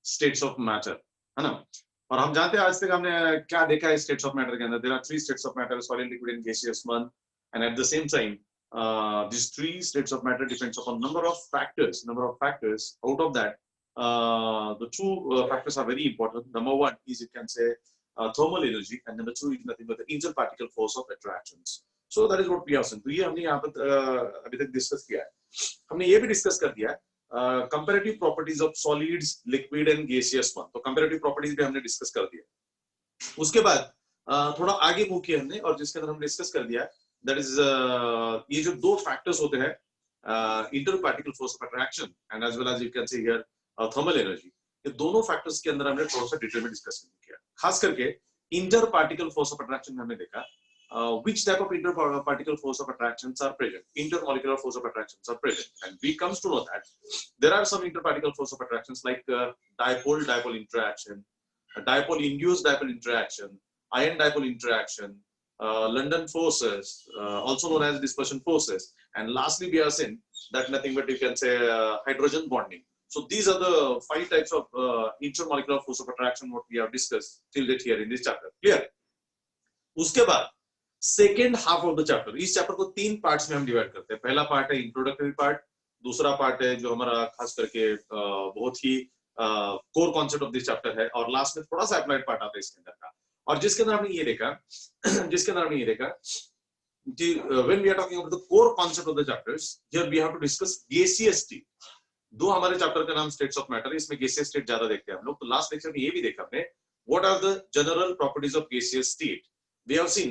States of matter, है ना। और हम जानते हैं आज तक हमने क्या देखा है स्टेट्स ऑफ मैटर के अंदर, there are 3 states of matter, solid, liquid and gaseous one, and at the same time these 3 states of matter depends upon number of factors. Out of that, the 2 factors are very important. Number 1 is, you can say, thermal energy, and number 2 is nothing but the interparticle force of attractions. So that is what we have seen. तो ये हमने यहाँ पर अभी तक discuss किया है। हमने ये भी डिस्कस कर दिया comparative properties of solids, liquid and gaseous one. तो कंपैरेटिव प्रॉपर्टीज भी हमने डिस्कस कर दिया। उसके बाद थोड़ा आगे मूव किया हमने, और जिसके अंदर हमने डिस्कस कर दिया दैट इज ये जो 2 फैक्टर्स होते हैं, inter particle force of attraction and as well as you can see here thermal energy, ये दोनों फैक्टर्स के अंदर हमने थोड़ा सा डिटेल में डिस्कस किया। खास करके inter particle force of attraction हमने देखा, which type of interparticle force of attractions are present, intermolecular force of attractions are present, and we comes to know that there are some interparticle force of attractions like dipole interaction, dipole induced dipole interaction, ion dipole interaction, London forces, also known as dispersion forces, and lastly we have seen that nothing but you can say hydrogen bonding. So these are the 5 types of intermolecular force of attraction what we have discussed till date here in this chapter. Clear? उसके बाद second half of the chapter, इस chapter को 3 parts में हम divide करते हैं। पहला part है इंट्रोडक्टरी पार्ट, दूसरा पार्ट है जो हमारा खास करके बहुत ही core concept of this chapter है, और लास्ट में थोड़ा सा अप्लाइड पार्ट आता है इसके अंदर का। और जिसके अंदर हमने ये देखा कि when we are talking about the core concept of the chapters, here we have to discuss gaseous state. 2 हमारे चैप्टर का नाम स्टेट्स ऑफ मैटर, इसमें गैसियस स्टेट ज्यादा देखते हैं हम लोग। तो लास्ट लेक्चर में ये भी देखा हमने what are the general properties of gaseous state. We have seen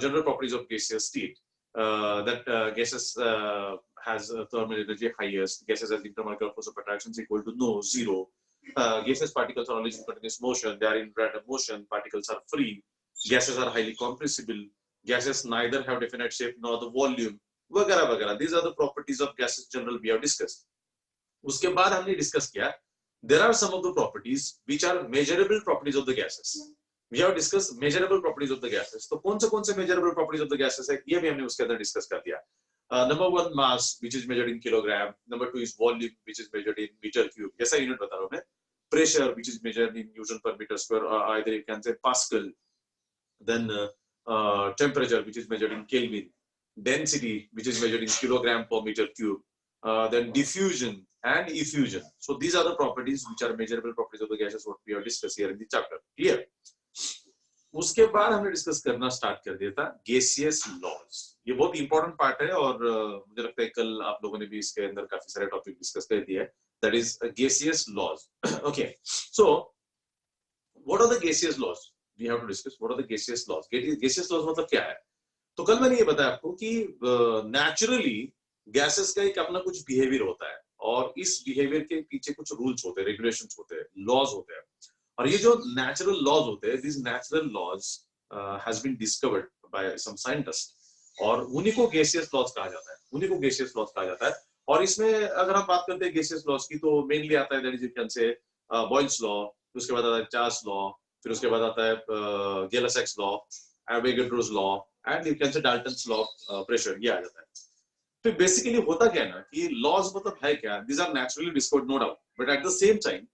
general properties of gaseous state, that gases has thermal energy highest, gases has intermolecular force of attraction is equal to zero, gaseous particles are always in continuous motion, they are in random motion, particles are free, gases are highly compressible, gases neither have definite shape nor the volume, वगैरह वगैरह। These are the properties of gases general we have discussed. उसके बाद हमने discuss किया there are some of the properties which are measurable properties of the gases. We have discussed measurable properties of the gases. तो कौन से measurable properties of the gases है, ये भी हमने उसके अंदर डिस्कस कर दिया। Number 1 mass which is measured in kilogram, number 2 is volume which is measured in meter cube, जैसा यूनिट बता रहा हूँ मैं। Pressure which is measured in Newton per meter square, or either you can say Pascal. Then temperature which is measured in Kelvin, density which is measured in kilogram per meter cube, then diffusion and effusion. So these are the properties which are measurable properties of the gases what we have discussed here in the chapter. Clear? उसके बाद हमने discuss करना start कर दिया था gaseous laws. ये बहुत important part है, और मुझे लगता है कल आप लोगों ने भी इसके अंदर काफी सारे टॉपिक डिस्कस कर दिए हैं। That is gaseous laws. Okay, so what are the gaseous laws? We have to discuss what are the gaseous laws. Gaseous laws मतलब क्या है? तो कल मैंने ये बताया आपको कि नेचुरली गैसेस का एक अपना कुछ बिहेवियर होता है, और इस बिहेवियर के पीछे कुछ रूल्स होते हैं, रेगुलेशंस होते हैं, लॉज होते हैं। और ये जो नेचुरल लॉज होते हैं, these natural laws has been discovered by some scientists, और उन्हीं को गैसियस लॉज कहा जाता है। और इसमें अगर हम बात करते हैं गैसियस लॉज की, तो मेनली आता है that is you can say Boyle's law, उसके बाद आता है चार्ल्स लॉ, फिर उसके बाद आता है Gay Lussac's law, Avogadro's law, and you can say Dalton's law of pressure, ये आ जाता है। तो बेसिकली होता क्या है ना कि लॉज मतलब है क्या, these are naturally discovered no doubt, but at the same time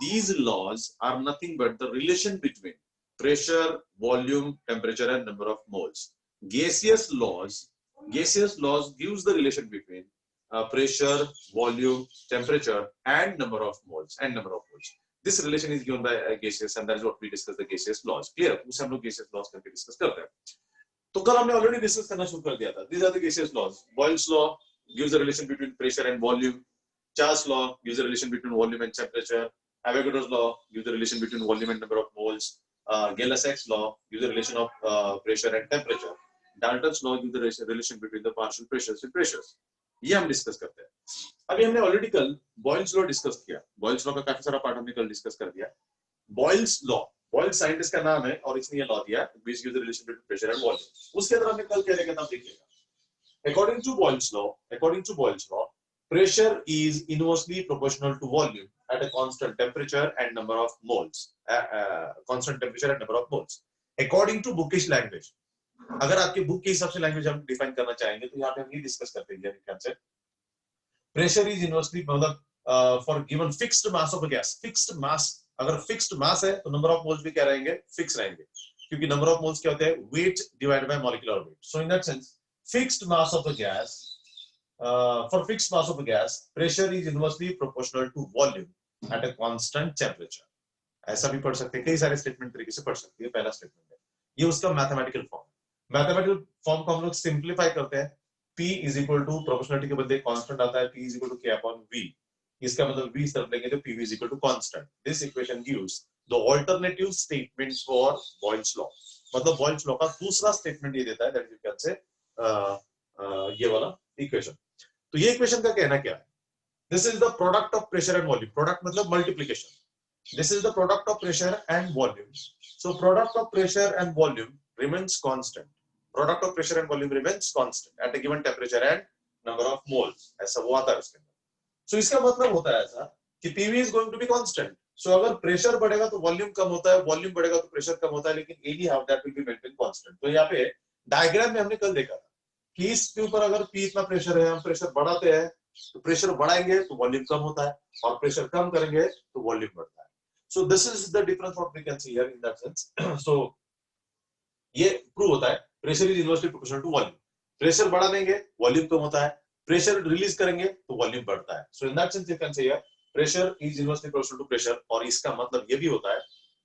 these laws are nothing but the relation between pressure, volume, temperature and number of moles. Gaseous laws gives the relation between pressure, volume, temperature and number of moles This relation is given by gaseous, and that is what we discuss the gaseous laws. Clear? उसे हम लोग gaseous laws करके discuss करते हैं। तो कल हमने already discuss करना शुरू कर दिया था। These are the gaseous laws. Boyle's law gives the relation between pressure and volume. Charles law gives the relation between volume and temperature. Avogadro's law gives the relation between volume and number of moles. Gay-Lussac's law gives the relation of pressure and temperature. Dalton's law gives the relation between the partial pressures and pressures. ये हम discuss करते हैं। अभी हमने already कल Boyle's law discuss किया। Boils law का काफी सारा पार्ट हमने कल डिस्कस कर दिया। बॉयल्स लॉ, बॉयल्स साइंटिस्ट का नाम है, और इसने ये लॉ दिया which gives the relation between pressure and volume। उसके अंदर हमने कल क्या देखा था, देखिएगा। According to Boyle's law, pressure is inversely proportional to volume at a constant temperature and number of moles. According to bookish language, अगर आपके बुक के हिसाब से लैंग्वेज हम डिफाइन करना चाहेंगे, तो यहाँ पे हम ये डिस्कस करते हैं। प्रेशर इज इनवर्सली, मतलब for given fixed mass of a gas, fixed mass, अगर फिक्स्ड मास है तो नंबर ऑफ मोल्स भी क्या रहेंगे, फिक्स रहेंगे, क्योंकि नंबर ऑफ मोल्स क्या होते हैं, weight divided by molecular weight. So in that sense fixed mass of a gas, for fixed mass of a gas, pressure is inversely proportional to volume at a constant temperature. ऐसा भी पढ़ सकते हैं, कई सारे स्टेटमेंट तरीके से पढ़ सकते हैं. पहला स्टेटमेंट है, ये उसका मैथमेटिकल फॉर्म. मैथमेटिकल फॉर्म को हम लोग सिंप्लीफाई करते हैं. P is equal to proportionality के बदले कांस्टेंट आता है, P is equal to K upon V. इसका मतलब V इस तरफ लेंगे तो PV is equal to constant. This equation gives the alternative statements for Boyle's law. मतलब बॉयल्स लॉ का दूसरा स्टेटमेंट ये देता है, दैट यू कैन से ये वाला इक्वेशन. तो ये इक्वेशन का कहना क्या है, this is the product of pressure and volume. Product मतलब multiplication. This is the product of pressure and volume. So product of pressure and volume remains constant. Product of pressure and volume remains constant at a given temperature and number of moles. ऐसा वो आता है उसके अंदर. सो इसका मतलब होता है ऐसा कि PV is going to be constant. So अगर प्रेशर बढ़ेगा तो वॉल्यूम कम होता है, वॉल्यूम बढ़ेगा तो प्रेशर कम होता है, लेकिन any how that will be maintain constant. तो यहाँ पे डायग्राम में हमने कल देखा था कि इसके ऊपर अगर P इतना प्रेशर है, हम प्रेशर बढ़ाते हैं तो प्रेशर बढ़ाएंगे तो वॉल्यूम कम होता है, और प्रेशर कम करेंगे तो वॉल्यूम बढ़ता है. So this is the difference what we can see here in that sense. So ये प्रूव होता है pressure is inversely proportional to volume. Pressure बढ़ा देंगे वॉल्यूम कम होता है, प्रेशर रिलीज करेंगे तो वॉल्यूम बढ़ता है. So in that sense you can say here pressure is inversely proportional to pressure. और इसका मतलब ये भी होता है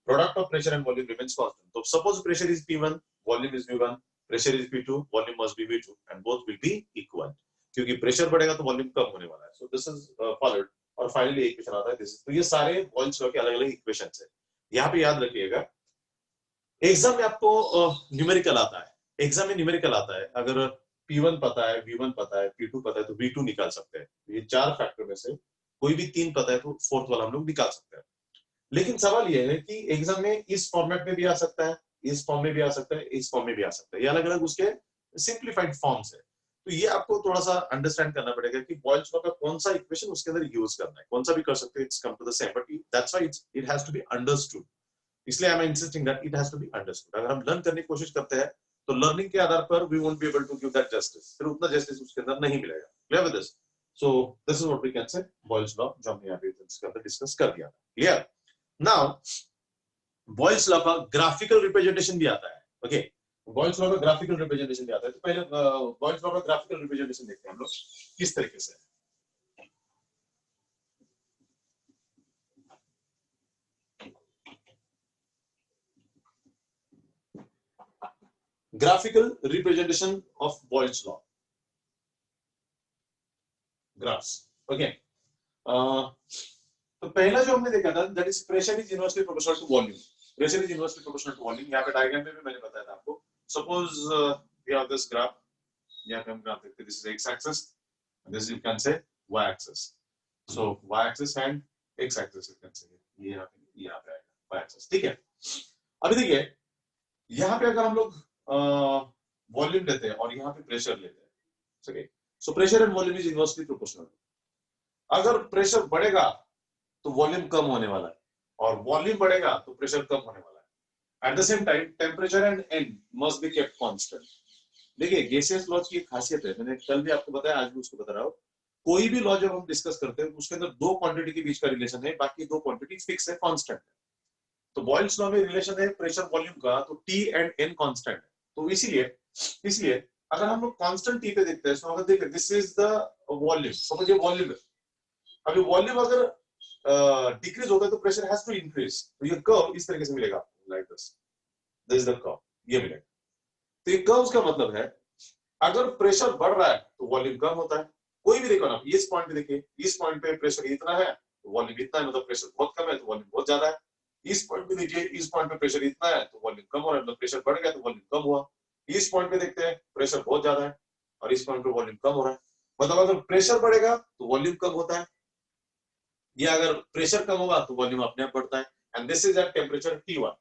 product of pressure and volume remains constant. तो suppose pressure is P1, volume is V1, pressure is P2, volume must be V2, and both will be equal. क्योंकि pressure बढ़ेगा तो वॉल्यूम कम होने वाला है. So this is followed. और finally equation आता है दिस. तो ये सारे बॉयल्स लॉ के अलग-अलग इक्वेशंस है. यहाँ पे याद रखिएगा, एग्जाम में आपको न्यूमेरिकल आता है. एग्जाम में न्यूमेरिकल आता है, अगर P1 पता है, V1 पता है, P2 पता है तो V2 निकाल सकते हैं. ये चार फैक्टर में से कोई भी तीन पता है तो फोर्थ वाला हम लोग निकाल सकते हैं. लेकिन सवाल ये है कि एग्जाम में इस फॉर्मेट में भी आ सकता है, इस फॉर्म में भी आ सकता है, इस फॉर्म में भी आ सकता है. ये अलग अलग उसके सिंप्लीफाइड फॉर्म्स है. तो ये आपको थोड़ा सा अंडरस्टैंड करना पड़ेगा कि बॉयल्स लॉ का कौन सा इक्वेशन उसके अंदर यूज करना है. कौन सा भी कर सकते हैं, it's come to the same, but that's why it has to be understood. इसलिए I am insisting that it has to be understood. अगर हम लर्न करने की कोशिश करते हैं तो लर्निंग के आधार पर we won't be able to give that justice. फिर उतना जस्टिस उसके अंदर नहीं मिलेगा. Clear with this? So this is what we can say Boyle's law, जो हमने यहाँ पे इसके अंदर डिस्कस कर दिया. क्लियर? नाउ बॉयल्स लॉ का ग्राफिकल रिप्रेजेंटेशन भी आता है. ओके, बॉयल्स लॉ का ग्राफिकल रिप्रेजेंटेशन भी आता है. तो पहले बॉयल्स लॉ का ग्राफिकल रिप्रेजेंटेशन देखते हैं हम लोग किस तरीके से. Graphical representation of Boyle's law. Graphs. Okay, तो पहला जो हमने देखा था that is pressure is inversely proportional to volume. Pressure is inversely proportional to volume. यहाँ पे डायग्राम में भी मैंने बताया था आपको. Suppose we have this graph. यहाँ पे हम ग्राफ देखते हैं. This is X axis, this you can say Y axis. So Y axis and X axis you can say ये यहाँ पे आएगा वाई एक्सिस. ठीक है, अभी देखिए यहाँ पे अगर हम लोग वॉल्यूम लेते हैं और यहाँ पे प्रेशर लेते हैं. ठीक है, so pressure and volume is inversely proportional. अगर प्रेशर बढ़ेगा तो वॉल्यूम कम होने वाला है, और वॉल्यूम बढ़ेगा तो प्रेशर कम होने वाला है. At the same time temperature and N must be kept constant. देखिए गैसियस लॉज की खासियत है, मैंने कल भी आपको बताया, आज भी उसको बता रहा हूँ. कोई भी लॉ जब हम डिस्कस करते हैं उसके अंदर दो क्वांटिटी के बीच का रिलेशन है, बाकी दो क्वांटिटी फिक्स है, कांस्टेंट है. तो बॉयल्स लॉ में रिलेशन है प्रेशर वॉल्यूम का, तो T एंड N कांस्टेंट है. तो इसलिए अगर हम लोग कांस्टेंट T पे देखते हैं, तो अगर देखिए this is the volume. Suppose ये वॉल्यूम है. अभी वॉल्यूम अगर डिक्रीज होगा तो प्रेशर हैज टू इंक्रीज. तो ये कर्व इस तरीके से मिलेगा आपको, like this. This is the curve, ये मिलेगा. तो ये कर्व का मतलब है अगर प्रेशर बढ़ रहा है तो वॉल्यूम कम होता है. कोई भी देखो ना, इस पॉइंट पे देखिए, इस पॉइंट पे प्रेशर इतना है तो वॉल्यूम इतना है, मतलब प्रेशर बहुत कम है तो वॉल्यूम बहुत ज्यादा है. इस पॉइंट पे देखिए, इस पॉइंट पे प्रेशर इतना है तो वॉल्यूम कम हो रहा है, मतलब प्रेशर बढ़ गया तो वॉल्यूम कम हुआ. इस पॉइंट पे देखते हैं प्रेशर बहुत ज्यादा है और इस पॉइंट पे वॉल्यूम कम हो रहा है, मतलब अगर प्रेशर बढ़ेगा तो वॉल्यूम कम होता है, या अगर प्रेशर कम होगा तो वॉल्यूम अपने आप बढ़ता है. And this is at temperature T1.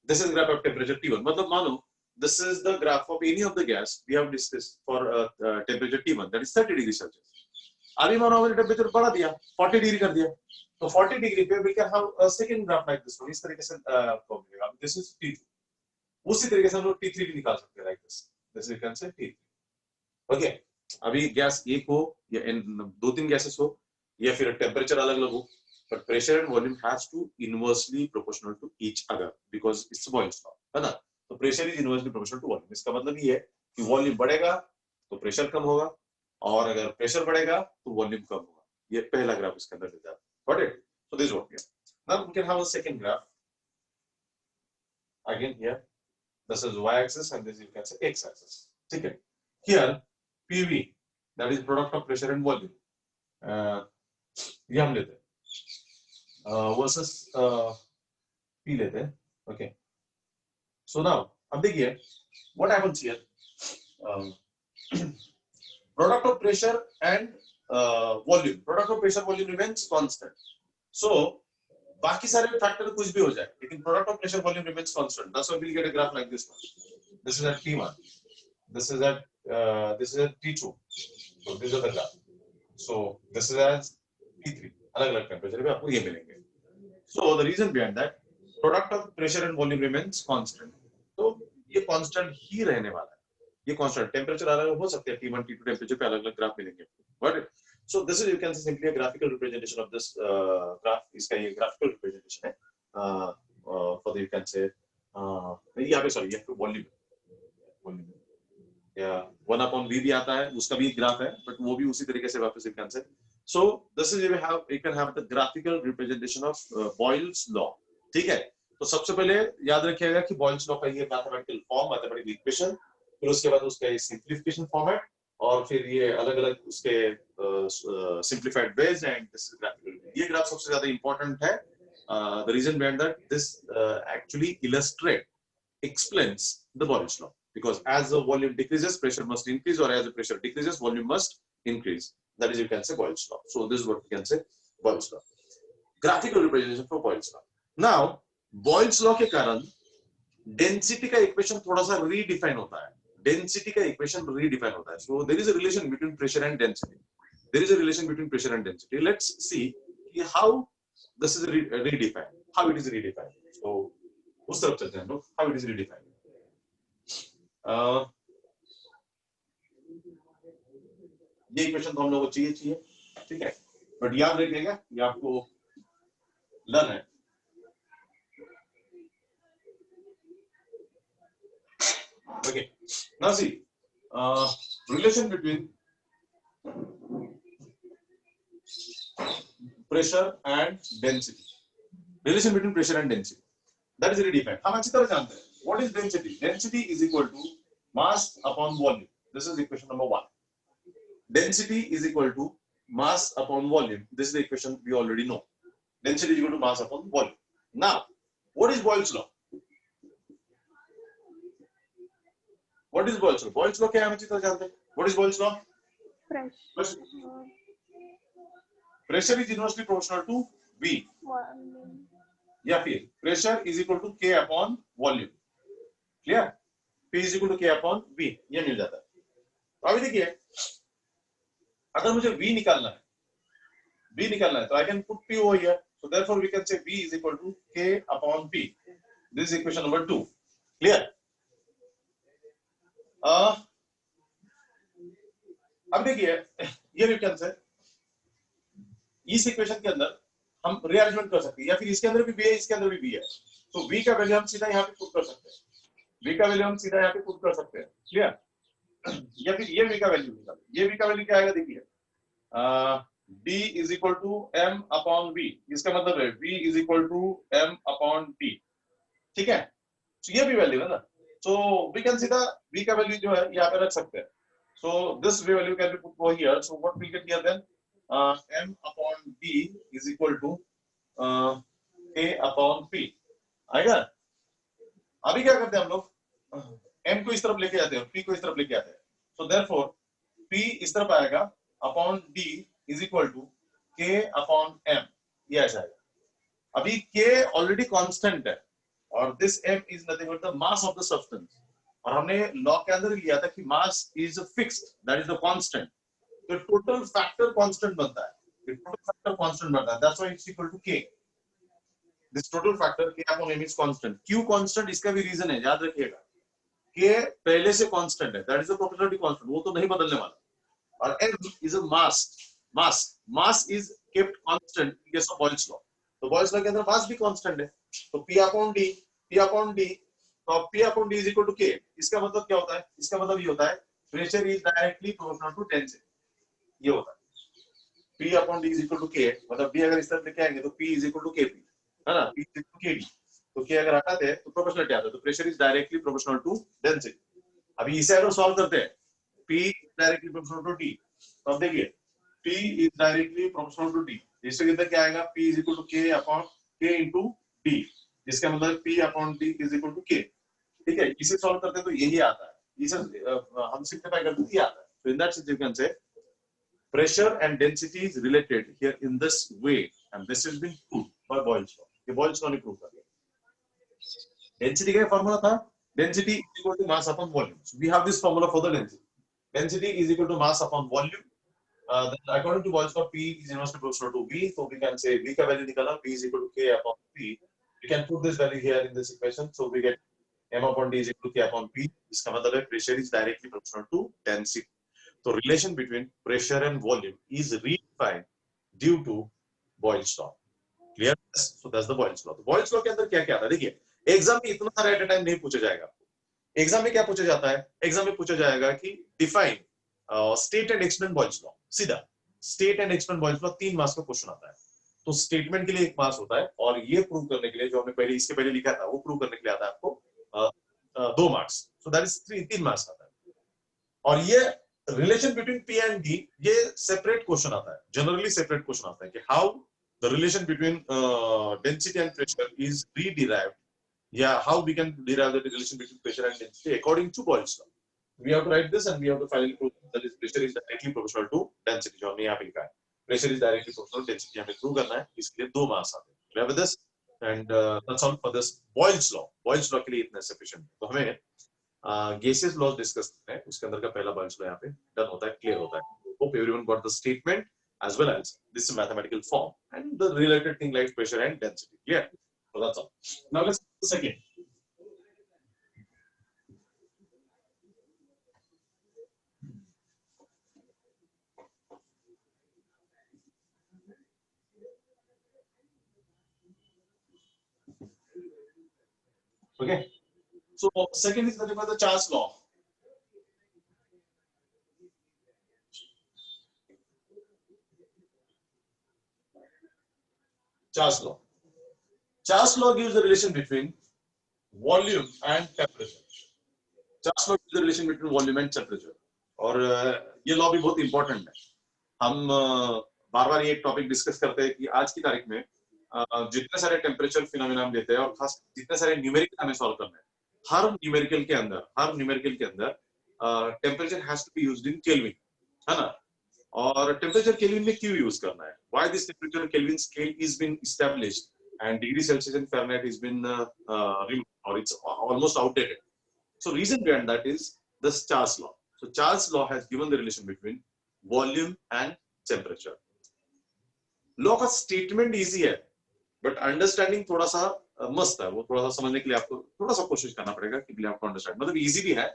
This is graph of temperature T1. मतलब मानो this is the graph of any of the gas we have discussed for temperature T1, that is 30 degree Celsius. अभी मानो हमने temperature बढ़ा दिया, 40 degree कर दिया, तो 40 डिग्री पे we can have a second graph like this one. इस तरीके से फॉर्म मिलेगा. this is T2. उसी तरीके से हम लोग T3 भी निकाल सकते हैं, like this. this we can say T3. Okay, अभी गैस एक हो या दो तीन गैसेस हो, या फिर टेम्परेचर अलग अलग हो, but pressure and volume has to inversely proportional to each other because it's Boyle's law, है ना। तो pressure is inversely proportional to volume. इसका मतलब ये है कि वॉल्यूम बढ़ेगा तो प्रेशर कम होगा, और अगर प्रेशर बढ़ेगा तो वॉल्यूम कम होगा। ये पहला ग्राफ इसके अंदर देता है। Got it? So this what we have. Now we can have a second graph again here. This is y axis and this you can say x axis, ठीक है। Here PV, that is product of pressure and volume, ये हम लेते हैं versus P लेते हैं, okay. So now अब देखिए what happens here, product of pressure and volume, product of pressure volume remains constant, so बाकी सारे फैक्टर कुछ भी हो जाए लेकिन product of pressure volume remains constant. That's why we get a graph like this one. This is at P1, this is at P2, so this is the graph, so this is at P3, अलग अलग temperature पे आपको ये मिलेंगे। so the reason behind that, product of pressure and volume remains constant, तो ये constant ही रहने वाला है। ये कांस्टेंट टेम्परेचर अलग हो सकते हैं, T1 T2 टेम्परेचर पे अलग अलग ग्राफ मिलेंगे आपको, but so this is you can say simply a graphical representation of this graph। इसका ये graphical representation है for the you can say यहाँ पे सॉरी ये वॉल्यूम या 1/V भी आता है, उसका भी ग्राफ है, बट वो भी उसी तरीके से वापस you can say। so this is you can have the graphical representation of Boyle's law, ठीक है। तो सबसे पहले याद रखिएगा कि Boyle's law का ये मैथमेटिकल फॉर्म, मैथमेटिकल इक्वेशन, फिर उसके बाद उसका ये सिंप्लीफिकेशन फॉर्मेट, और फिर ये अलग अलग उसके simplified ways, and this is graphical. ये ग्राफ सबसे ज्यादा इंपॉर्टेंट है। The reason behind that, this actually illustrate explains the Boyle's law, because as the volume decreases pressure must increase, or as the pressure decreases volume must increase, that is you can say Boyle's law। so this is what we can say Boyle's law, graphical representation for Boyle's law। now Boyle's law के कारण density का equation थोड़ा सा redefine होता है, density का equation redefine होता है। so there is a relation between pressure and density, there is a relation between pressure and density। let's see how this is redefined, how it is redefined। so उस तरफ चलते हैं हम लोग, how it is redefined। ये equation तो हम लोगों को चाहिए, ठीक है, बट याद रखिएगा ये आपको लर्न है। Okay, now see relation between pressure and density, relation between pressure and density, that is redefined। हम अच्छी तरह जानते हैं what is density। density is equal to mass upon volume, this is equation number 1। density is equal to mass upon volume, this is the equation we already know। density is equal to mass upon volume। now what is Boyle's law? what is Boyle's law? Boyle's law क्या है हम अच्छी तरह जानते हैं। what is Boyle's law? pressure is inversely proportional to V, या फिर pressure is equal to K upon volume, clear. P is equal to K upon V, ये मिल जाता है। तो अभी देखिए अगर मुझे V निकालना है तो I can put P over here, so therefore we can say V is equal to K upon P, this is equation number 2, clear. अब देखिए ये वी कैन से इस इक्वेशन के अंदर हम रीअरेंजमेंट कर सकते हैं, या फिर इसके अंदर भी V है, इसके अंदर भी V है, तो V का वैल्यू हम सीधा यहाँ पे पुट कर सकते हैं, V का वैल्यू हम सीधा यहाँ पे पुट कर सकते हैं, क्लियर। या फिर ये V का वैल्यू निकालो, ये V का वैल्यू क्या आएगा देखिए, D is equal to M upon V, इसका मतलब है V is equal to M upon T, ठीक है। तो ये भी वैल्यू है ना, so we can सीधा V का वैल्यू जो है यहाँ पे रख सकते हैं, so this value can be put over here, so what we get here then, M upon D is equal to A upon P आएगा। अभी क्या करते हैं हम लोग, M को इस तरफ लेके जाते हैं, P को इस तरफ लेके आते हैं, so therefore P इस तरफ आएगा upon D is equal to K upon M, ये ऐसा आएगा। अभी K ऑलरेडी कांस्टेंट है और this M is nothing but the mass of the substance, और हमने लॉ के अंदर लिया था कि mass is fixed, that is the constant, तो टोटल फैक्टर कांस्टेंट बनता है, टोटल फैक्टर कांस्टेंट बनता है, that's why it's equal to K, this total factor K upon M is constant. Q constant, इसका भी रीजन है, याद रखिएगा K पहले से कांस्टेंट है, that is the proportionality constant, वो तो नहीं बदलने वाला, और M is a mass, mass is kept constant in case of Boyle's law. तो बॉयल्स लॉ के अंदर मास भी कांस्टेंट है, तो P अपॉन डी, तो P upon D is equal to K। इसका मतलब क्या होता है? इसका मतलब ये होता है pressure is directly proportional to density, ये होता है P upon D is equal to K। मतलब D अगर इस तरफ लेके आएंगे तो P is equal to KP, है ना, P is equal to KD। तो K अगर हटाते हैं तो प्रोपोर्शनलिटी आता है, तो pressure is directly proportional to density. अभी इसे अगर सॉल्व करते हैं, P directly proportional to D, तो अब देखिए P is directly proportional to D, इससे कितना क्या आएगा? P is equal to K upon K into D, जिसका मतलब P अपॉन D is equal to K। ठीक है, इसे सॉल्व करते हैं तो यही आता है, इसे हम सिंपलीफाई करते हैं, ये आता है। So in that sense you can say pressure and density is related here in this way, and this has been proved by Boyle's law। ये Boyle's law ने प्रूव कर दिया। डेंसिटी का फॉर्मूला था, density is equal to mass upon volume. So we have this formula for the density, density is equal to mass upon volume। Then according to Boyle's law, P is inversely proportional to V, so we can say V का value निकाला, P is equal to K upon P। We can put this value here in this equation, so we get M upon D is equal to K upon P। इसका मतलब है pressure is directly proportional to density। So relation between pressure and volume is redefined due to Boyle's law। Clear? So that's the Boyle's law। तो Boyle's law के अंदर क्या क्या आता है? देखिए, एग्जाम में इतना सारा एट अ टाइम नहीं पूछा जाएगा आपको। एग्जाम में क्या पूछा जाता है? एग्जाम में पूछा जाएगा कि define state and explain Boyle's law. सीधा state and explain Boyle's law 3 marks का क्वेश्चन आता है। तो स्टेटमेंट के लिए 1 मार्क्स होता है, और ये प्रूव करने के लिए जो हमने पहले इसके पहले लिखा था वो प्रूव करने के लिए आता है आपको 2 marks. So that is 3 marks आता है। और ये relation between P and D, ये सेपरेट क्वेश्चन आता है, जनरली सेपरेट क्वेश्चन आता है कि how the relation between density and pressure is rederived, या how we can derive the relation between pressure and density according to Boyle's law. We have to write this and we have to finally prove that this pressure is directly proportional to density, जो हमने यहाँ पे लिखा है। Pressure is directly proportional to density हमें prove करना है, इसके लिए 2 मार्क्स आते हैं। Clear with this? And that's all for this Boyle's law। Boyle's law के लिए इतना sufficient। तो हमें gaseous laws डिस्कस करते हैं, उसके अंदर का पहला Boyle's law यहाँ पे डन होता है, क्लियर होता है। Hope everyone got the statement as well as this mathematical form and the related thing like pressure and density। Clear? So that's all। Now let's do the second। Okay, so second is nothing but the Charles law। Charles law। Charles law gives the relation between volume and temperature। Charles law gives the relation between volume and temperature। और ये law भी बहुत important है। हम बार-बार ये topic discuss करते हैं कि आज की तारीख में जितने सारे टेम्परेचर फिनोमेना हम लेते हैं और खास जितने सारे न्यूमेरिकल हमें सॉल्व करना है, हर न्यूमेरिकल के अंदर temperature has to be used in Kelvin, है ना। और टेम्परेचर केल्विन में क्यों यूज करना है? Why this temperature Kelvin scale is been established and degree Celsius and Fahrenheit has been removed, or it's almost outdated. So reason behind that is the Charles law। So Charles law has given the relation between volume and temperature। Law का statement easy है, but understanding थोड़ा सा मस्त है। वो थोड़ा सा समझने के लिए आपको थोड़ा सा कोशिश करना पड़ेगा कि आपको अंडरस्टैंड, मतलब इजी भी है।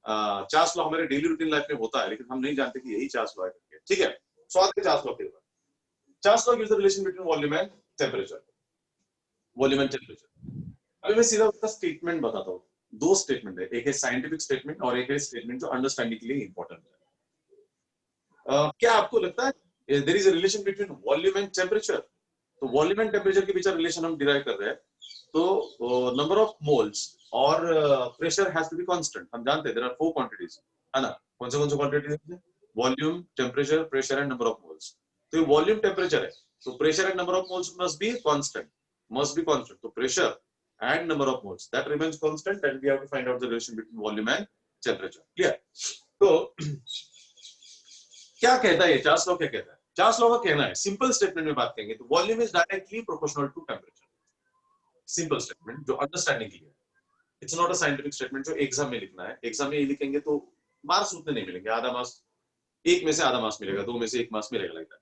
चार्ल्स लॉ हमारे डेली रूटीन लाइफ में होता है, लेकिन हम नहीं जानते कि यही चार्ल्स लॉ है। ठीक है, सो आते हैं चार्ल्स लॉ के ऊपर। Charles law gives the relation between volume and temperature. Volume and temperature, अभी मैं सीधा उसका स्टेटमेंट बताता हूँ। 2 स्टेटमेंट है, एक है साइंटिफिक स्टेटमेंट और एक है स्टेटमेंट जो अंडरस्टैंडिंग के लिए इंपॉर्टेंट है। क्या आपको लगता है there is a relation between volume and temperature? तो वॉल्यूम एंड टेम्परेचर के बीच रिलेशन हम डिराइव कर रहे हैं, तो नंबर ऑफ मोल्स और pressure has to be constant. हम जानते हैं देयर आर 4 क्वांटिटीज, है ना। कौन से क्वांटिटीज है? Volume, temperature, pressure and number of moles. तो ये वॉल्यूम टेम्परेचर है, तो pressure and number of moles must be constant, तो pressure and number of moles that remains constant, and we have to find out the relation between volume and temperature। Clear? तो क्या कहता है ये Charles law? क्या कहता है Charles law का कहना है, सिंपल स्टेटमेंट में बात करेंगे तो volume is directly proportional to temperature. Simple statement जो अंडरस्टैंडिंग के लिए, it's not a scientific statement जो एग्जाम में लिखना है। एग्जाम में ये लिखेंगे तो मार्क्स उतने नहीं मिलेंगे, आधा मार्क्स, 1 में से आधा मार्क्स मिलेगा, 2 में से 1 मार्क्स मिलेगा, लगता है।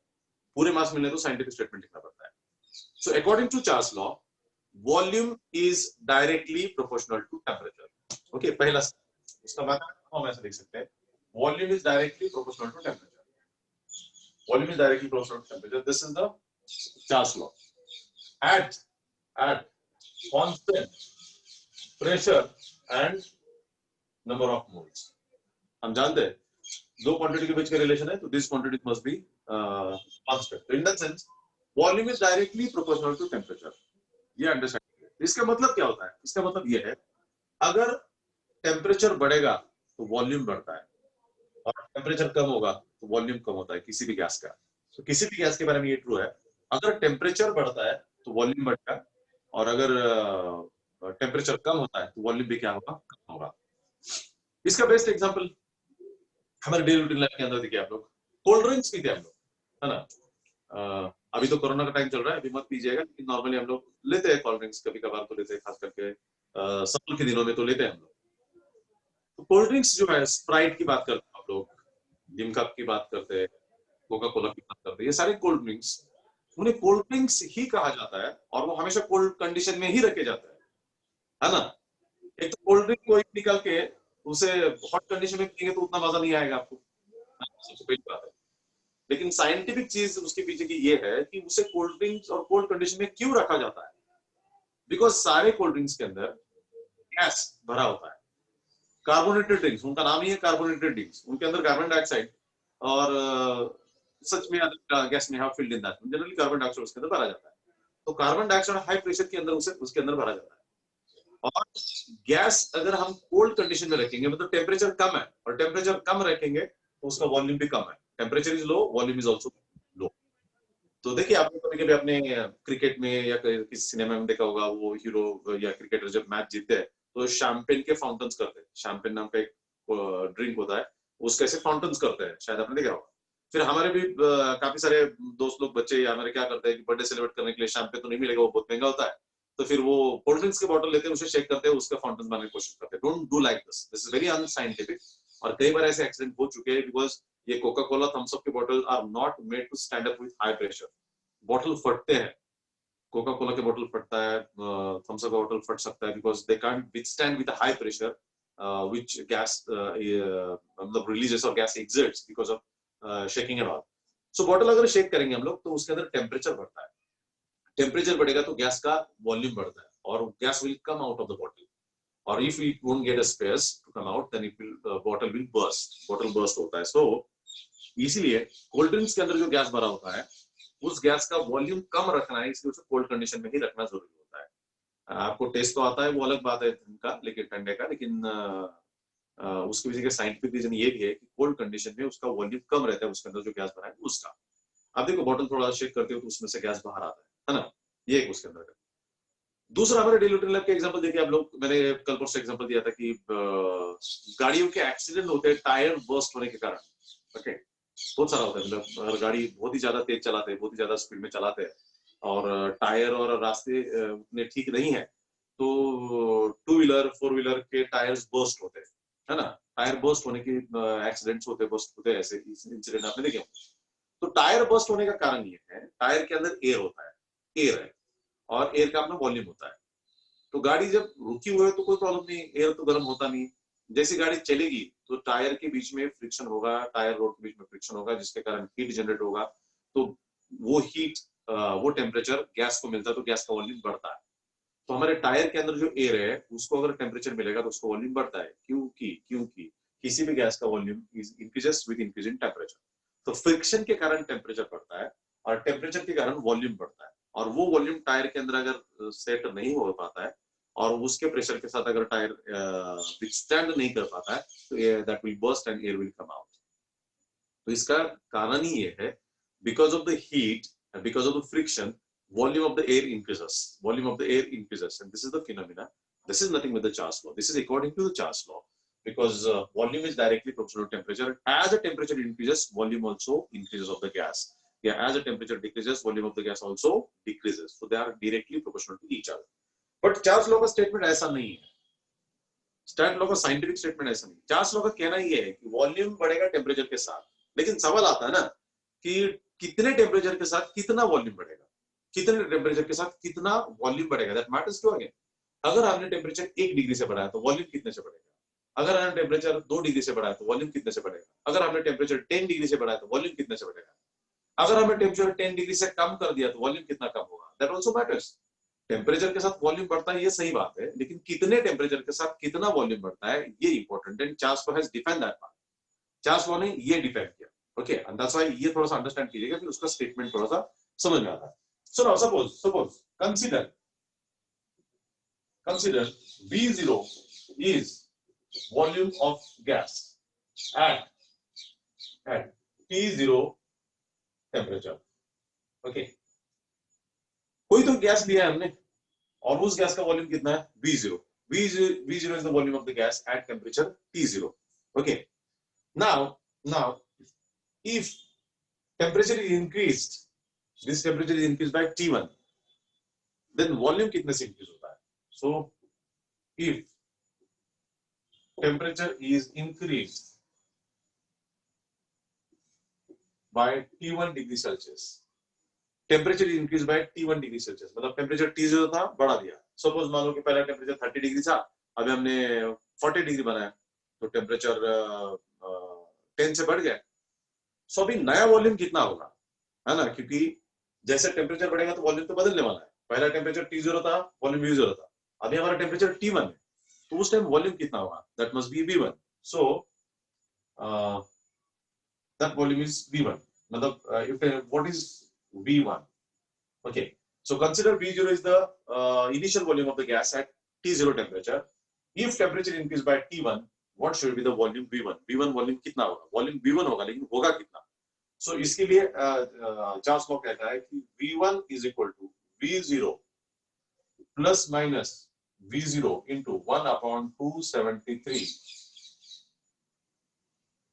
पूरे मार्क्स मिलने तो साइंटिफिक स्टेटमेंट लिखना पड़ता है। So according to Charles law, volume is directly proportional to temperature। Okay, पहला इसका मतलब हम ऐसे लिख सकते हैं, volume is directly proportional to temperature। Volume is directly proportional to temperature. This is the Charles law. At constant pressure and number of moles. हम जानते हैं दो क्वांटिटी के बीच का रिलेशन है, तो this quantity must be constant. In that sense volume is directly proportional to temperature. ये understand. इसका मतलब क्या होता है? इसका मतलब ये है अगर टेम्परेचर बढ़ेगा तो वॉल्यूम बढ़ता है और टेम्परेचर कम होगा तो वॉल्यूम कम होता है किसी भी गैस का. तो किसी भी गैस के बारे में ये ट्रू है. अगर टेम्परेचर बढ़ता है तो वॉल्यूम बढ़ेगा और अगर टेम्परेचर कम होता है तो वॉल्यूम भी क्या होगा? कम होगा. इसका बेस्ट एग्जांपल हमारे डेली रूटीन लाइफ के अंदर देखिए आप लोग. कोल्ड ड्रिंक्स पीते हैं हम लोग, है ना. अभी तो कोरोना का टाइम चल रहा है, अभी मत पीजिएगा, लेकिन नॉर्मली हम लोग लेते हैं कोल्ड ड्रिंक्स. कभी कभार तो लेते हैं, खास करके समर के दिनों में तो लेते हैं हम लोग. तो कोल्ड ड्रिंक्स जो है, स्प्राइट की बात करते हैं आप लोग, लिम्का की बात करते हैं, कोका कोला की बात करते हैं, ये सारे कोल्ड ड्रिंक्स, उन्हें कोल्ड ड्रिंक्स ही कहा जाता है और वो हमेशा कोल्ड कंडीशन में ही रखे जाते हैं, है ना. एक तो कोल्ड ड्रिंक को निकाल के उसे हॉट कंडीशन में पिएंगे तो उतना मजा नहीं आएगा आपको, सबसे पहली बात है. लेकिन साइंटिफिक चीज उसके पीछे की ये है कि उसे कोल्ड ड्रिंक्स और कोल्ड कंडीशन में क्यों रखा जाता है. बिकॉज सारे कोल्ड ड्रिंक्स के अंदर गैस भरा होता है. कार्बोनेटेड ड्रिंक्स, उनका नाम ही है कार्बोनेटेड ड्रिंक्स. उनके अंदर कार्बन डाइऑक्साइड और सच में गैस में have filled in that, generally carbon dioxide उसके अंदर भरा जाता है. तो कार्बन डाइऑक्साइड हाई प्रेशर के अंदर उसके अंदर भरा जाता है. और गैस अगर हम कोल्ड कंडीशन में रखेंगे, मतलब टेम्परेचर कम है और टेम्परेचर कम रखेंगे तो उसका वॉल्यूम भी कम है. Temperature is low, volume is also low. तो देखिए आपने कभी कभी अपने क्रिकेट में या किसी सिनेमा में देखा होगा, वो हीरो या क्रिकेटर जब मैच जीतते हैं तो शैंपेन के फाउंटेन्स करते हैं. शैंपेन नाम का एक ड्रिंक होता है, उसके ऐसे फाउंटेन्स करते हैं, शायद आपने देखा होगा. फिर हमारे भी काफी सारे दोस्त लोग, बच्चे या हमारे क्या करते हैं कि बर्थडे सेलिब्रेट करने के लिए शैंपेन तो नहीं मिलेगा, वो बहुत महंगा होता है, तो फिर वो कोल्ड ड्रिंक्स के बॉटल लेते हैं, उसे शेक करते हैं, उसका फाउंटेन बनाने की कोशिश करते हैं. Don't do like this, this is very unscientific. और कई बार ऐसे एक्सीडेंट हो चुके हैं बिकॉज ये कोका कोला, थम्स अप के bottle are not made to stand up with high pressure. Bottle फटते हैं, कोका कोला के बॉटल फटता है, थम्स अप का बॉटल फट सकता है because they can't withstand with high pressure which gas मतलब रिलीजेस और gas exits because of shaking and all. So bottle अगर शेक करेंगे हम लोग तो उसके अंदर टेम्परेचर बढ़ता है. टेम्परेचर बढ़ेगा तो गैस का वॉल्यूम बढ़ता है और gas will come out of the bottle. और if it won't get a space to come out then it will bottle will burst. Bottle burst होता है. सो इसीलिए कोल्ड ड्रिंक्स के अंदर जो गैस भरा होता है उस गैस का वॉल्यूम कम रखना है, इसलिए उसे कोल्ड कंडीशन में ही रखना जरूरी होता है. आपको टेस्ट तो आता है, वो अलग बात है का, लेकिन ठंडे का, लेकिन उसके पीछे का साइंटिफिक रीजन ये भी है कि कोल्ड कंडीशन में उसका वॉल्यूम कम रहता है, उसके अंदर जो गैस भरा है उसका. आप देखो बॉटल थोड़ा शेक करते हो तो उसमें से गैस बाहर आता है ना. ये एक उसके अंदर का. दूसरा हमारे डेली रूटीन लाइफ के एग्जांपल देखिए आप लोग. मैंने कल परसों एग्जांपल दिया था कि गाड़ियों के एक्सीडेंट होते हैं टायर बर्स्ट होने के कारण. ओके, बहुत सारा होता है. मतलब अगर गाड़ी बहुत ही ज्यादा तेज चलाते हैं, बहुत ही ज्यादा स्पीड में चलाते हैं और टायर और रास्ते उतने ठीक नहीं है तो टू व्हीलर फोर व्हीलर के टायर्स बर्स्ट होते हैं, है ना. टायर बर्स्ट होने के एक्सीडेंट्स होते हैं, ऐसे इंसिडेंट आपने देखे. तो टायर बर्स्ट होने का कारण ये है, टायर के अंदर एयर होता है, एयर है और एयर का अपना वॉल्यूम होता है. तो गाड़ी जब रुकी हुई है तो कोई प्रॉब्लम नहीं, एयर तो गर्म होता नहीं. जैसी गाड़ी चलेगी तो टायर के बीच में फ्रिक्शन होगा, टायर रोड के बीच में फ्रिक्शन होगा, जिसके कारण हीट जनरेट होगा. तो वो हीट वो टेम्परेचर गैस को मिलता है तो गैस का वॉल्यूम बढ़ता है. तो हमारे टायर के अंदर जो एयर है उसको अगर टेम्परेचर मिलेगा तो उसका वॉल्यूम बढ़ता है. क्योंकि किसी भी गैस का volume increases with increase in temperature. तो फ्रिक्शन के कारण टेम्परेचर बढ़ता है और टेम्परेचर के कारण वॉल्यूम बढ़ता है. और वो वॉल्यूम टायर के अंदर अगर सेट नहीं हो पाता है और उसके प्रेशर के साथ अगर टायर विथस्टैंड नहीं कर पाता है तो that will burst and air will come out. तो इसका कारण ही ये है, because of the heat, because of the friction, volume of the air increases. Volume of the air increases, and this is the phenomena. This is nothing but the Charles law. This is according to the Charles law, because volume is directly proportional to temperature. As the temperature increases, volume also increases of the gas. Yeah, as the temperature decreases, volume of the gas also decreases. So they are directly proportional to each other. But Charles law का statement ऐसा नहीं है. Charles law का scientific statement ऐसा नहीं. Charles law का कहना ये है कि volume बढ़ेगा temperature के साथ. लेकिन सवाल आता है ना कि कितने temperature के साथ कितना volume बढ़ेगा, कितने टेम्परेचर के साथ कितना वॉल्यूम बढ़ेगा. That matters to again. अगर आपने टेम्परेचर 1 डिग्री से बढ़ाया तो वॉल्यूम कितने से बढ़ेगा. अगर आपने टेम्परेचर 2 डिग्री से बढ़ाया तो वॉल्यूम कितने से बढ़ेगा. अगर आपने टेम्परेचर 10 डिग्री से बढ़ाया तो वॉल्यूम कितने से बढ़ेगा. अगर हमें टेम्परेचर 10 डिग्री से कम कर दिया तो वॉल्यूम कितना कम होगा, दैट आल्सो मैटर्स। टेम्परेचर के साथ वॉल्यूम बढ़ता है ये सही बात है, लेकिन कितने टेम्परेचर के साथ कितना वॉल्यूम बढ़ता है ये इंपॉर्टेंट है। Charles law has defined that part. Charles law ने ये डिफाइन किया, ओके, एंड दैट्स व्हाई ये थोड़ा सा अंडरस्टैंड कीजिएगा, फिर उसका स्टेटमेंट थोड़ा सा समझ में आता है। So now suppose consider V0 is volume of gas at T0 temperature, okay. कोई तो गैस लिया है हमने और उस गैस का वॉल्यूम कितना है, V0 is the volume of the gas at temperature T0, okay. Now if temperature is increased, this temperature is increased by T1, then volume कितने से increase होता है? So if temperature is increased by T1 degree Celsius, temperature is increased by T1 degree Celsius, मतलब temperature T0 था बढ़ा दिया। Suppose मान लो कि पहला टेम्परेचर 30 डिग्री था, अभी हमने 40 डिग्री बनाया, तो टेम्परेचर 10 से बढ़ गया। सो अभी नया वॉल्यूम कितना होगा, है ना, क्योंकि जैसे टेम्परेचर बढ़ेगा तो वॉल्यूम तो बदलने वाला है। पहला टेम्परेचर T0 था, वॉल्यूम V0 था, अभी हमारा टेम्परेचर T1 है, तो उस टाइम वॉल्यूम कितना होगा, that must be V1। So that volume is V1, मतलब if what is V1, okay, so consider V0 is the initial volume of the gas at T0 temperature. If temperature increased by T1, what should be the volume V1? V1 volume कितना होगा, volume V1 होगा, लेकिन होगा कितना? सो इसके लिए Charles law कहता है कि V1 is equal to V0 plus minus V0 into 1 upon 273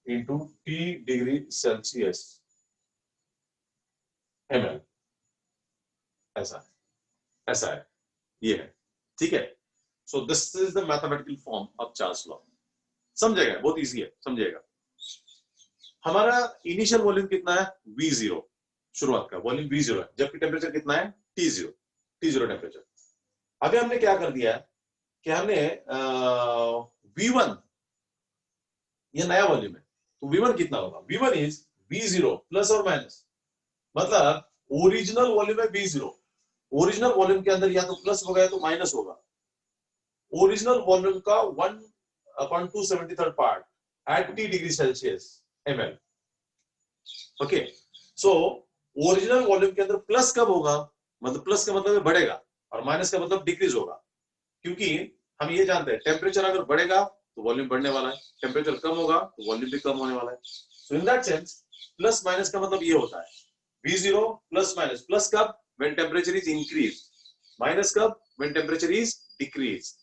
into T degree Celsius ml, ऐसा है, ये है, ठीक है। So this is the mathematical form of Charles law. समझेगा, बहुत इजी है, समझेगा। हमारा इनिशियल वॉल्यूम कितना है, V0, शुरुआत का वॉल्यूम V0 है, जबकि टेम्परेचर कितना है, T0 टेम्परेचर। अभी हमने क्या कर दिया है कि हमने V1, ये नया वॉल्यूम है, तो V1 कितना होगा, V1 इज V0 प्लस और माइनस, मतलब ओरिजिनल वॉल्यूम है V0, ओरिजिनल वॉल्यूम के अंदर या तो प्लस होगा या तो माइनस होगा। ओरिजिनल वॉल्यूम का 1/273 part at T degree Celsius ml, okay. So original volume के अंदर प्लस कब होगा, मतलब प्लस का मतलब बढ़ेगा और माइनस का मतलब डिक्रीज होगा, क्योंकि हम ये जानते हैं टेम्परेचर अगर बढ़ेगा तो वॉल्यूम बढ़ने वाला है, टेम्परेचर कम होगा तो वॉल्यूम भी कम होने वाला है। So in that sense plus minus का मतलब ये होता है V0 प्लस माइनस, प्लस कब, when temperature is increased, minus कब, when temperature is decreased।